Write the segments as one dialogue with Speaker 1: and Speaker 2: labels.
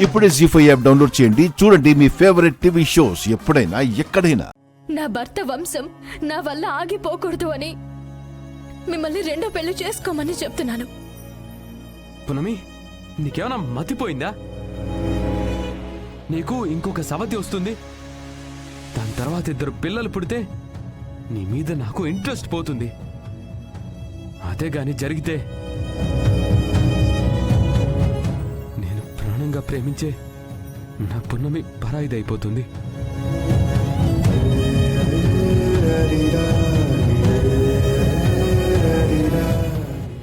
Speaker 1: ఇప్పుడే జీ5 app download చేయండి. చూడండి మీ ఫేవరెట్ టీవీ షోస్ ఎప్పుడైనా ఎక్కడైనా.
Speaker 2: నా భర్త వంశం నా వల్ల ఆగిపోకూడదు అని మిమ్మల్ని రెండో పెళ్లి చేసుకోమని చెప్తున్నాను.
Speaker 3: పునమి, నీకేమైనా మతిపోయిందా? నీకు ఇంకొక సవతి వస్తుంది, దాని తర్వాత 2 పిల్లలు పుడితే నీ మీద నాకు ఇంట్రెస్ట్ పోతుంది. అదే గాని జరిగితే నేను ప్రాణంగా ప్రేమించే నా పున్నమి పరాయిదైపోతుంది.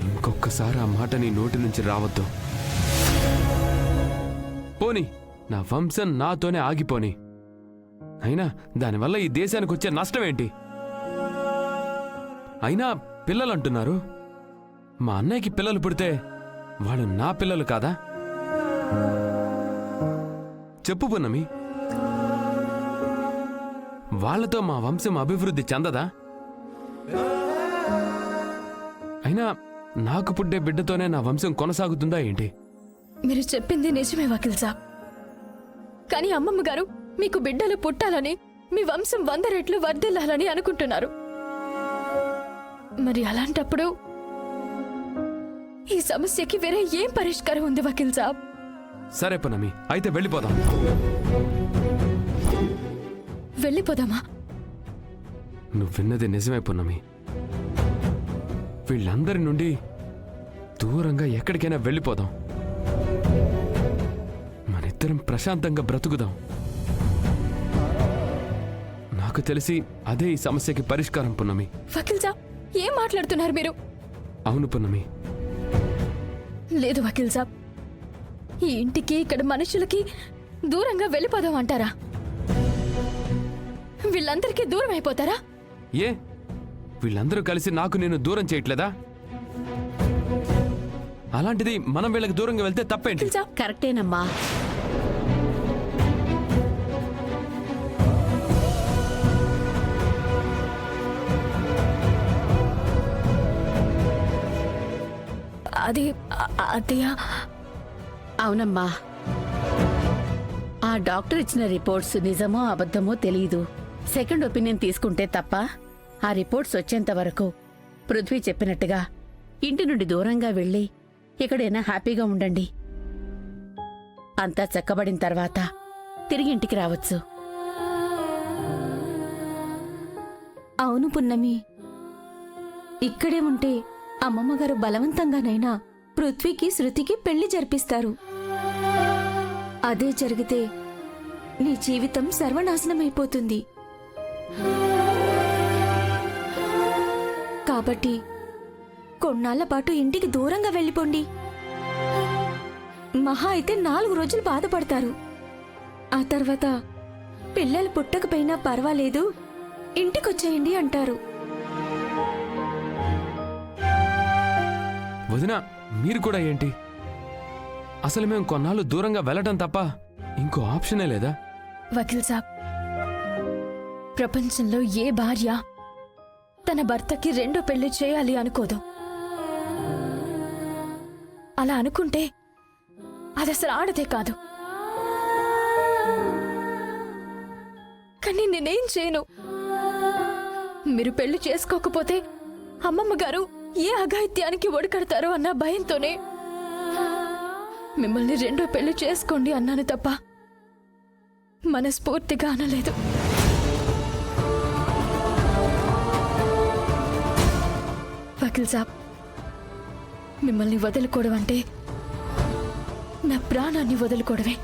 Speaker 3: ఇంకొకసారి ఆ మాట నీ నోటి నుంచి రావద్దు. పోని, నా వంశం నాతోనే ఆగిపోని. అయినా దానివల్ల ఈ దేశానికి వచ్చే నష్టం ఏంటి? అయినా పిల్లలంటున్నారు. మా అన్నయ్యకి పిల్లలు పుడితే వాళ్ళు నా పిల్లలు కాదా? చెప్పు పున్నమి, వాళ్లతో మా వంశం అభివృద్ధి చెందదా? అయినా నాకు పుట్టే బిడ్డతోనే నా వంశం కొనసాగుతుందా ఏంటి?
Speaker 2: మీరు చెప్పింది నిజమే వకీల్ సాబ్. కానీ అమ్మమ్మ గారు మీకు బిడ్డలు పుట్టాలని, మీ వంశం 100 రెట్లు వర్ధిల్లాలని అనుకుంటున్నారు. మరి అలాంటప్పుడు ఈ సమస్యకి వేరే ఏం పరిష్కారం ఉంది వకీల్ సాబ్?
Speaker 3: సరే పున్నమి, అయితే వెళ్ళిపోదాం.
Speaker 2: వెళ్ళిపోదామా?
Speaker 3: నువ్వు విన్నది నిజమే పున్నమి. వీళ్ళందరి నుండి దూరంగా ఎక్కడికైనా వెళ్ళిపోదాం. మనిద్దరం ప్రశాంతంగా బ్రతుకుదాం. నాకు తెలిసి అదే ఈ సమస్యకి పరిష్కారం పున్నమి.
Speaker 2: వకీల్ సాబ్, ఏం మాట్లాడుతున్నారు మీరు?
Speaker 3: అవును పున్నమి.
Speaker 2: లేదు వకీల్ సాబ్, ఈ ఇంటికి ఇక్కడ మనుషులకి దూరంగా వెళ్ళిపోదాం అంటారా? వీళ్ళందరికీ దూరం అయిపోతారా?
Speaker 3: ఏ, వీళ్ళందరూ కలిసి నాకు నేను దూరం చేయట్లేదా? అలాంటిది మనం వీళ్ళకి దూరంగా వెళ్తే తప్పేంటి?
Speaker 2: వకీల్ సాబ్,
Speaker 4: కరెక్టేనమ్మా.
Speaker 2: అది అదయ్య.
Speaker 4: అవునమ్మా, ఆ డాక్టర్ ఇచ్చిన రిపోర్ట్స్ నిజమో అబద్ధమో తెలీదు. సెకండ్ ఒపీనియన్ తీసుకుంటే తప్ప ఆ రిపోర్ట్స్ వచ్చేంత వరకు పృథ్వీ చెప్పినట్టుగా ఇంటి నుండి దూరంగా వెళ్ళి ఎక్కడైనా హ్యాపీగా ఉండండి. అంతా చక్కబడిన తర్వాత తిరిగి ఇంటికి రావచ్చు.
Speaker 2: అవును పున్నమి, ఇక్కడే ఉంటే అమ్మమ్మగారు బలవంతంగానైనా పృథ్వీకి శృతికి పెళ్లి జరిపిస్తారు. అదే జరిగితే నీ జీవితం సర్వనాశనమైపోతుంది. కాబట్టి కొన్నాళ్ల పాటు ఇంటికి దూరంగా వెళ్ళిపోండి. మహా అయితే 4 రోజులు బాధపడతారు. ఆ తర్వాత పిల్లలు పుట్టకపోయినా పర్వాలేదు, ఇంటికొచ్చేయండి అంటారు.
Speaker 3: వదినా, మీరు కూడా ఏంటి? అసలు మేము కొన్నాళ్ళు దూరంగా వెళ్ళటం తప్ప ఇంకో ఆప్షనే లేదా?
Speaker 2: వకీల్ సాబ్, ప్రపంచంలో ఏ భార్య తన భర్తకి రెండో పెళ్లి చేయాలి అనుకోదు. అలా అనుకుంటే అది అసలు ఆడదే కాదు. కానీ నేనేం చేయను. మీరు పెళ్లి చేసుకోకపోతే అమ్మమ్మ గారు ఏ అఘాయిత్యానికి ఒడికడతారో అన్న భయంతోనే మిమ్మల్ని రెండో పెళ్లి చేసుకోండి అన్నాను తప్ప మనస్ఫూర్తిగా అనలేదు. వకీల్ సాబ్, మిమ్మల్ని వదులుకోవడం అంటే నా ప్రాణాన్ని వదులుకోవడమే.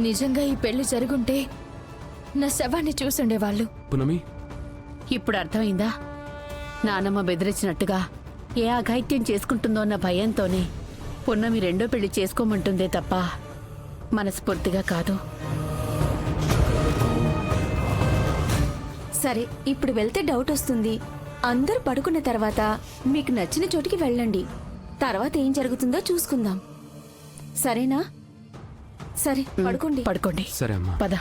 Speaker 2: నిజంగా ఈ పెళ్లి జరుగుంటే నా శవాన్ని చూసుండేవాళ్ళు.
Speaker 3: పునమి,
Speaker 4: ఇప్పుడు అర్థమైందా? నానమ్మ బెదిరించినట్టుగా ఏ అఘాయిత్యం చేసుకుంటుందో అన్న భయంతోనే పున్నమి రెండో పెళ్లి చేసుకోమంటుందే తప్ప మనస్ఫూర్తిగా కాదు.
Speaker 2: సరే, ఇప్పుడు వెళ్తే డౌట్ వస్తుంది. అందరూ పడుకున్న తర్వాత మీకు నచ్చిన చోటికి వెళ్ళండి. తర్వాత ఏం జరుగుతుందో చూసుకుందాం. సరేనా? సరే, పడుకోండి.
Speaker 4: పడుకోండి.
Speaker 3: సరే అమ్మా.
Speaker 4: పద.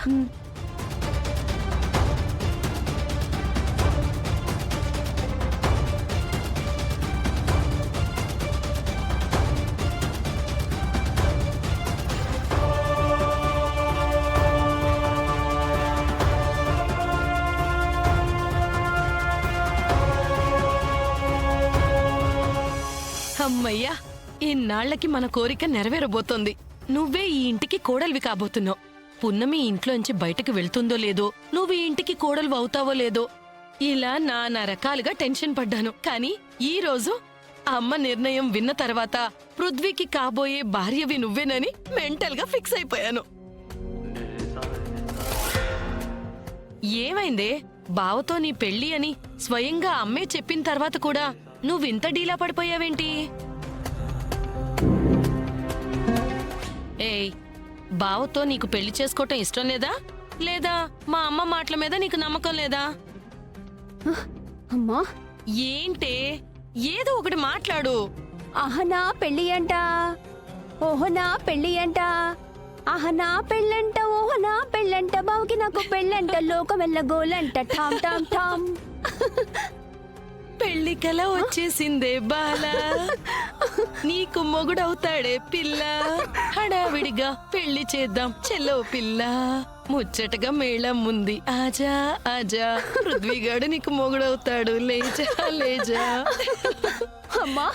Speaker 5: కొన్నాళ్లకి మన కోరిక నెరవేరబోతోంది. నువ్వే ఈ ఇంటికి కోడలివి కాబోతున్నావు. పున్నమి ఇంట్లోంచి బయటకు వెళ్తుందో లేదో, నువ్వు ఈ ఇంటికి కోడలు అవుతావో లేదో, ఇలా నానా రకాలుగా టెన్షన్ పడ్డాను. కానీ ఈ రోజు అమ్మ నిర్ణయం విన్న తర్వాత పృథ్వీకి కాబోయే భార్యవి నువ్వేనని మెంటల్ గా ఫిక్స్ అయిపోయాను. ఏమైందే? బావతో నీ పెళ్లి అని స్వయంగా అమ్మే చెప్పిన తర్వాత కూడా నువ్వింత డీలా పడిపోయావేంటి? ఏయ్, బావతో నీకు పెళ్లి చేసుకోవటం ఇష్టం లేదా? లేదా మా అమ్మ మాటల మీద నీకు నమ్మకం లేదా?
Speaker 2: అమ్మా,
Speaker 5: ఏంటే, ఏదో ఒకటి మాట్లాడు.
Speaker 2: అహనా పెళ్ళి అంట, ఓహనా పెళ్ళి అంట, అహనా పెళ్ళంట, ఓహనా పెళ్ళంట, బావుకి నాకు పెళ్ళంట, లోకం వెళ్ళగోలంట, ఠామ్ ఠామ్ ఠామ్.
Speaker 5: పెళ్లి కల వచ్చేసిందే బాలా, నీకు మొగుడవుతాడే పిల్ల. హడావిడిగా పెళ్లి చేద్దాం చెల్లో పిల్ల, ముచ్చటగా మేళం ఉంది, ఆజా ఆజా, పృథ్వీగాడు నీకు మొగుడవుతాడు, లేజా లేజా.
Speaker 2: అమ్మా,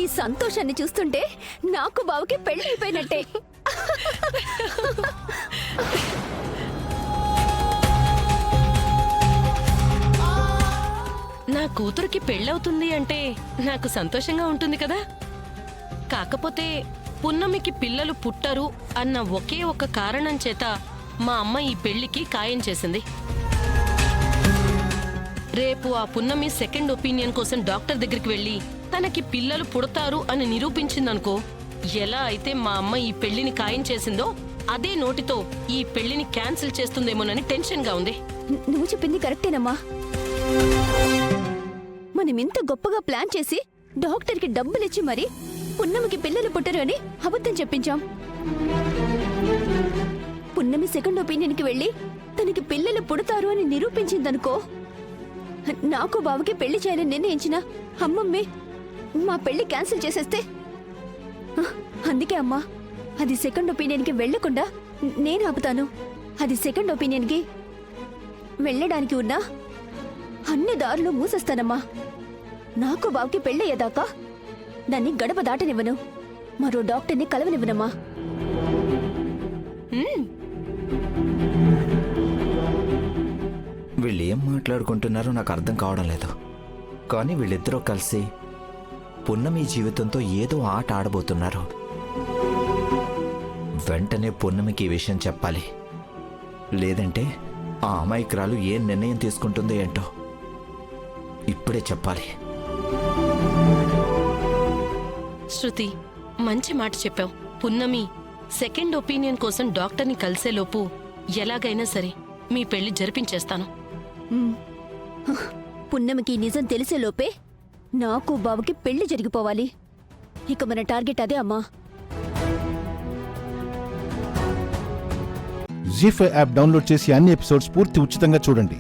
Speaker 2: ఈ సంతోషాన్ని చూస్తుంటే నాకు బావుకి పెళ్లి అయిపోయినట్టే.
Speaker 5: నా కూతురికి పెళ్ళవుతుంది అంటే నాకు సంతోషంగా ఉంటుంది కదా. కాకపోతే పున్నమికి పిల్లలు పుట్టరు అన్న ఒకే ఒక కారణం చేత మా అమ్మ ఈ పెళ్లికి ఖాయం చేసింది. రేపు ఆ పున్నమి సెకండ్ ఒపీనియన్ కోసం డాక్టర్ దగ్గరికి వెళ్లి తనకి పిల్లలు పుడతారు అని నిరూపించిందనుకో, ఎలా అయితే మా అమ్మ ఈ పెళ్లిని ఖాయం చేసిందో అదే నోటితో ఈ పెళ్లిని క్యాన్సిల్ చేస్తుందేమోనని టెన్షన్గా ఉంది.
Speaker 2: నువ్వు చెప్పింది కరెక్టేనమ్మా. మనం ఇంత గొప్పగా ప్లాన్ చేసి డాక్టర్కి డబ్బులిచ్చి మరి పున్నమికి పిల్లలు పుట్టరు అని అబద్ధం చెప్పించాం. పున్నమి సెకండ్ ఒపీనియన్కి వెళ్ళి తనకి పిల్లలు పుడతారు అని నిరూపించిందనుకో, నాకు బావకి పెళ్లి చేయాలని నిర్ణయించిన అమ్మమ్మే మా పెళ్లి క్యాన్సిల్ చేసేస్తే, అందుకే అమ్మా, అది సెకండ్ ఒపీనియన్కి వెళ్లకుండా నేను ఆపుతాను. అది సెకండ్ ఒపీనియన్కి వెళ్ళడానికి ఉన్నా అన్ని దారులు మూసేస్తానమ్మా. నాకు బావుకి పెళ్ళయ్యేదాకా దాన్ని గడప దాటనివ్వను, మరో డాక్టర్ని కలవనివ్వనమ్మా.
Speaker 6: వీళ్ళు ఏం మాట్లాడుకుంటున్నారో నాకు అర్థం కావడం లేదు. కానీ వీళ్ళిద్దరూ కలిసి పున్నమి జీవితంతో ఏదో ఆట ఆడబోతున్నారు. వెంటనే పున్నమికి ఈ విషయం చెప్పాలి, లేదంటే ఆ అమాయకురాలు ఏం నిర్ణయం తీసుకుంటుందో ఏంటో ఇప్పుడే చెప్పాలి.
Speaker 5: శృతి, మంచి మాట చెప్పావు. పున్నమి సెకండ్ ఒపీనియన్ కోసం డాక్టర్ని కలిసేలోపు ఎలాగైనా సరే మీ పెళ్లి జరిపించేస్తాను.
Speaker 2: పున్నమికి నిజం తెలిసేలోపే నాకు బావుకి పెళ్లి జరిగిపోవాలి. ఇక మన టార్గెట్ అదే అమ్మా.
Speaker 1: జీ5 యాప్ డౌన్లోడ్ చేసి అన్ని ఎపిసోడ్స్ పూర్తి ఉచితంగా చూడండి.